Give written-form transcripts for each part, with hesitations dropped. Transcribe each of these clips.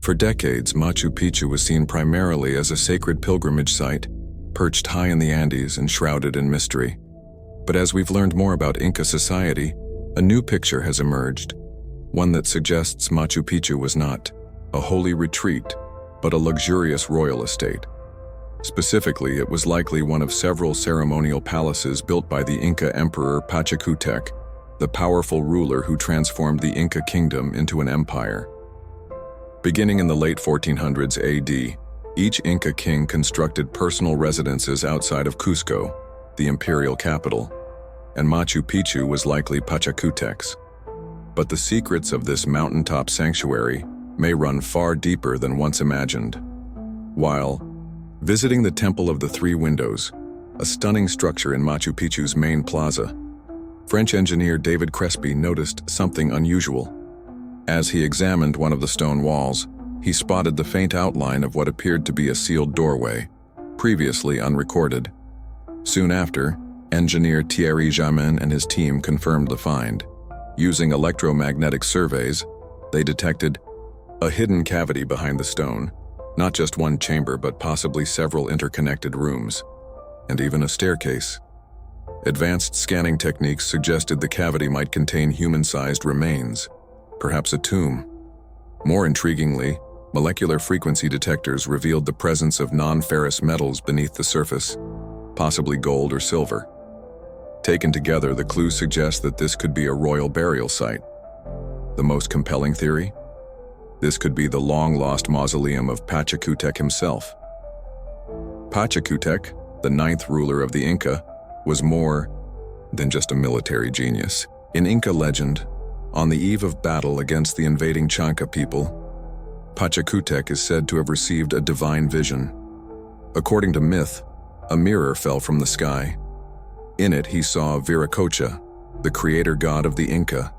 For decades, Machu Picchu was seen primarily as a sacred pilgrimage site, perched high in the Andes and shrouded in mystery. But as we've learned more about Inca society, a new picture has emerged, one that suggests Machu Picchu was not a holy retreat, but a luxurious royal estate. Specifically, it was likely one of several ceremonial palaces built by the Inca emperor Pachacutec, the powerful ruler who transformed the Inca kingdom into an empire. Beginning in the late 1400s AD, each Inca king constructed personal residences outside of Cusco, the imperial capital, and Machu Picchu was likely Pachacutec's. But the secrets of this mountaintop sanctuary may run far deeper than once imagined. While visiting the Temple of the Three Windows, a stunning structure in Machu Picchu's main plaza, French engineer David Crespi noticed something unusual. As he examined one of the stone walls, he spotted the faint outline of what appeared to be a sealed doorway, previously unrecorded. Soon after, engineer Thierry Jamin and his team confirmed the find. Using electromagnetic surveys, they detected a hidden cavity behind the stone, not just one chamber but possibly several interconnected rooms, and even a staircase. Advanced scanning techniques suggested the cavity might contain human-sized remains, perhaps a tomb. More intriguingly, molecular frequency detectors revealed the presence of non-ferrous metals beneath the surface, possibly gold or silver. Taken together, the clues suggest that this could be a royal burial site. The most compelling theory? This could be the long-lost mausoleum of Pachacutec himself. Pachacutec, the ninth ruler of the Inca, was more than just a military genius. In Inca legend, on the eve of battle against the invading Chanca people, Pachacutec is said to have received a divine vision. According to myth, a mirror fell from the sky. In it, he saw Viracocha, the creator god of the Inca.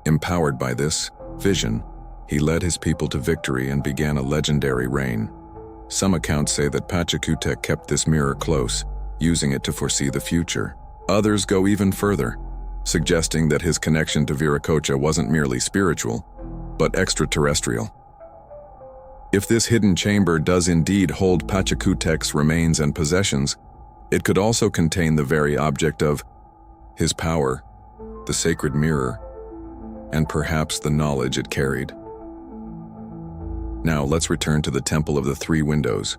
Empowered by this vision, he led his people to victory and began a legendary reign. Some accounts say that Pachacutec kept this mirror close, using it to foresee the future. Others go even further, suggesting that his connection to Viracocha wasn't merely spiritual, but extraterrestrial. If this hidden chamber does indeed hold Pachacutec's remains and possessions, it could also contain the very object of his power, the sacred mirror, and perhaps the knowledge it carried. Now let's return to the Temple of the Three Windows,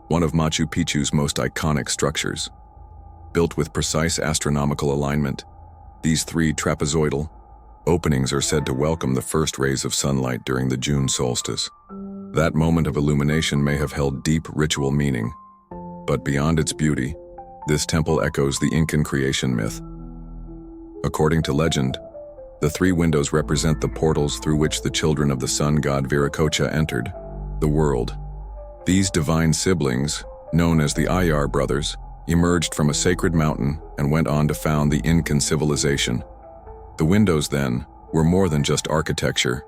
one of Machu Picchu's most iconic structures. Built with precise astronomical alignment, these three trapezoidal openings are said to welcome the first rays of sunlight during the June solstice. That moment of illumination may have held deep ritual meaning, but beyond its beauty, this temple echoes the Incan creation myth. According to legend, the three windows represent the portals through which the children of the sun god Viracocha entered the world. These divine siblings, known as the Ayar brothers, emerged from a sacred mountain and went on to found the Incan civilization. The windows, then, were more than just architecture.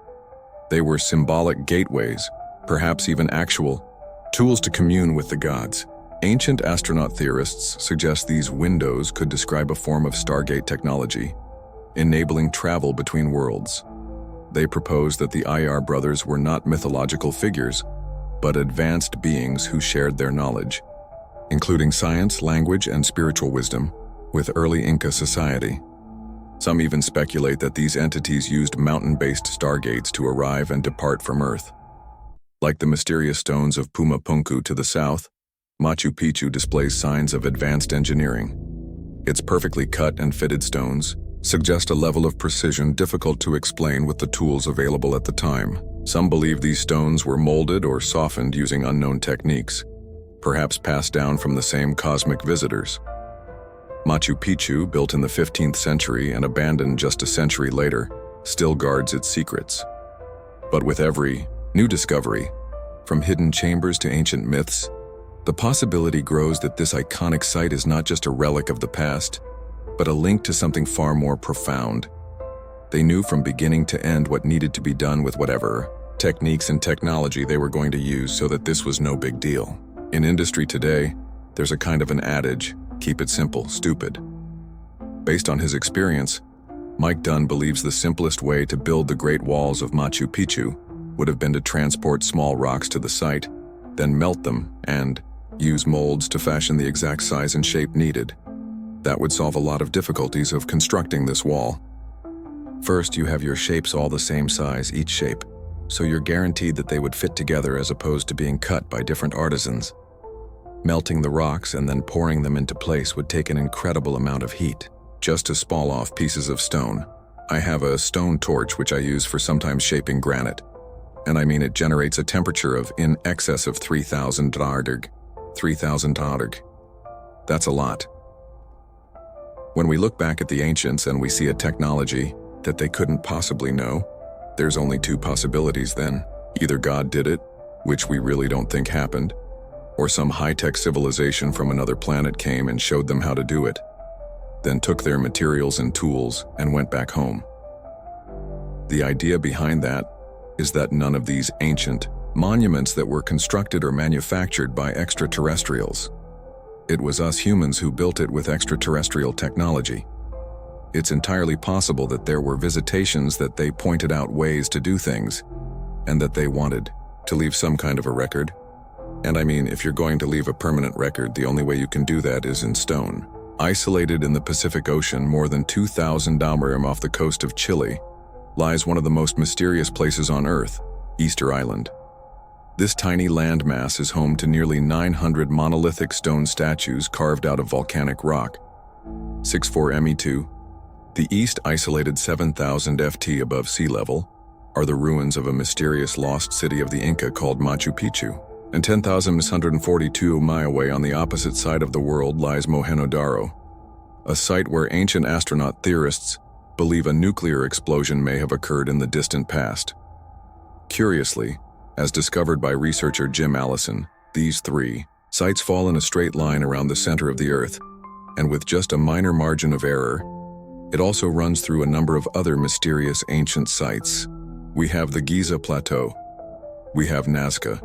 They were symbolic gateways, perhaps even actual tools to commune with the gods. Ancient astronaut theorists suggest these windows could describe a form of Stargate technology, enabling travel between worlds. They propose that the Ayar brothers were not mythological figures, but advanced beings who shared their knowledge, including science, language, and spiritual wisdom, with early Inca society. Some even speculate that these entities used mountain-based stargates to arrive and depart from Earth. Like the mysterious stones of Pumapunku to the south, Machu Picchu displays signs of advanced engineering. Its perfectly cut and fitted stones suggest a level of precision difficult to explain with the tools available at the time. Some believe these stones were molded or softened using unknown techniques, perhaps passed down from the same cosmic visitors. Machu Picchu, built in the 15th century and abandoned just a century later, still guards its secrets. But with every new discovery, from hidden chambers to ancient myths, the possibility grows that this iconic site is not just a relic of the past, but a link to something far more profound. They knew from beginning to end what needed to be done with whatever techniques and technology they were going to use, so that this was no big deal. In industry today, there's a kind of an adage, keep it simple, stupid. Based on his experience, Mike Dunn believes the simplest way to build the Great Walls of Machu Picchu would have been to transport small rocks to the site, then melt them and use molds to fashion the exact size and shape needed. That would solve a lot of difficulties of constructing this wall. First, you have your shapes all the same size, each shape, so you're guaranteed that they would fit together as opposed to being cut by different artisans. Melting the rocks and then pouring them into place would take an incredible amount of heat, just to spall off pieces of stone. I have a stone torch which I use for sometimes shaping granite, and I mean it generates a temperature of in excess of 3,000 dardig. 3,000 dardig. That's a lot. When we look back at the ancients and we see a technology that they couldn't possibly know, there's only two possibilities then. Either God did it, which we really don't think happened, or some high-tech civilization from another planet came and showed them how to do it, then took their materials and tools and went back home. The idea behind that is that none of these ancient monuments that were constructed or manufactured by extraterrestrials. It was us humans who built it with extraterrestrial technology. It's entirely possible that there were visitations that they pointed out ways to do things, and that they wanted to leave some kind of a record. And I mean, if you're going to leave a permanent record, the only way you can do that is in stone. Isolated in the Pacific Ocean, more than 2,000 km off the coast of Chile, lies one of the most mysterious places on Earth, Easter Island. This tiny landmass is home to nearly 900 monolithic stone statues carved out of volcanic rock. 6'4" Me2. The east, isolated 7,000 ft above sea level, are the ruins of a mysterious lost city of the Inca called Machu Picchu. And 10,142 miles away on the opposite side of the world lies Mohenjo-Daro, a site where ancient astronaut theorists believe a nuclear explosion may have occurred in the distant past. Curiously, as discovered by researcher Jim Allison, these three sites fall in a straight line around the center of the Earth, and with just a minor margin of error, it also runs through a number of other mysterious ancient sites. We have the Giza Plateau, we have Nazca,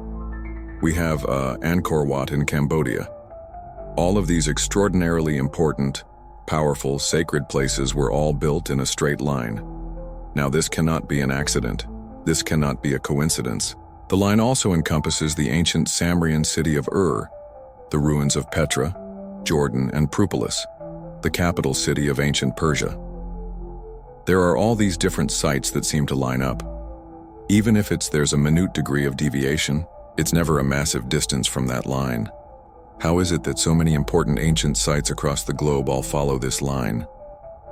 we have Angkor Wat in Cambodia. All of these extraordinarily important, powerful, sacred places were all built in a straight line. Now this cannot be an accident. This cannot be a coincidence. The line also encompasses the ancient Samrian city of Ur, the ruins of Petra, Jordan, and Prupolis, the capital city of ancient Persia. There are all these different sites that seem to line up. Even if there's a minute degree of deviation, it's never a massive distance from that line. How is it that so many important ancient sites across the globe all follow this line?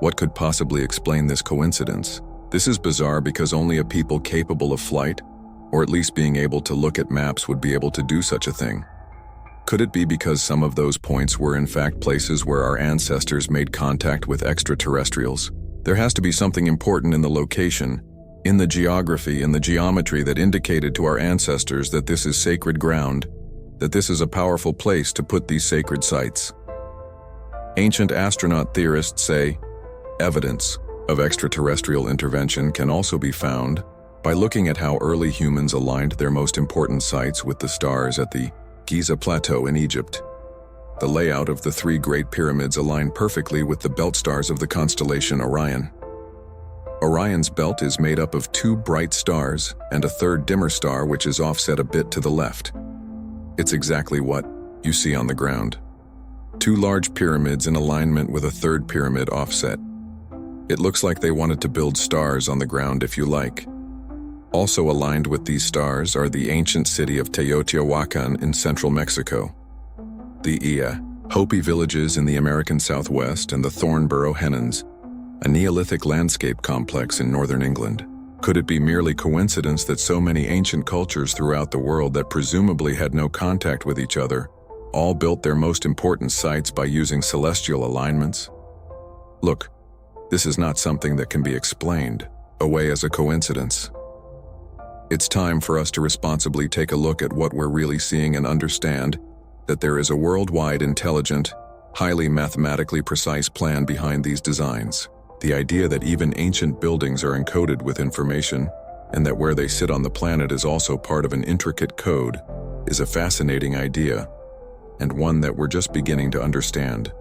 What could possibly explain this coincidence? This is bizarre because only a people capable of flight, or at least being able to look at maps, would be able to do such a thing. Could it be because some of those points were in fact places where our ancestors made contact with extraterrestrials? There has to be something important in the location, in the geography, in the geometry that indicated to our ancestors that this is sacred ground, that this is a powerful place to put these sacred sites. Ancient astronaut theorists say evidence of extraterrestrial intervention can also be found by looking at how early humans aligned their most important sites with the stars at the Giza Plateau in Egypt. The layout of the three Great Pyramids aligned perfectly with the belt stars of the constellation Orion. Orion's belt is made up of two bright stars and a third dimmer star which is offset a bit to the left. It's exactly what you see on the ground. Two large pyramids in alignment with a third pyramid offset. It looks like they wanted to build stars on the ground, if you like. Also aligned with these stars are the ancient city of Teotihuacan in central Mexico, the Hopi villages in the American Southwest, and the Thornborough Hennons, a Neolithic landscape complex in northern England. Could it be merely coincidence that so many ancient cultures throughout the world that presumably had no contact with each other all built their most important sites by using celestial alignments? Look, this is not something that can be explained away as a coincidence. It's time for us to responsibly take a look at what we're really seeing and understand that there is a worldwide intelligent, highly mathematically precise plan behind these designs. The idea that even ancient buildings are encoded with information, and that where they sit on the planet is also part of an intricate code, is a fascinating idea, and one that we're just beginning to understand.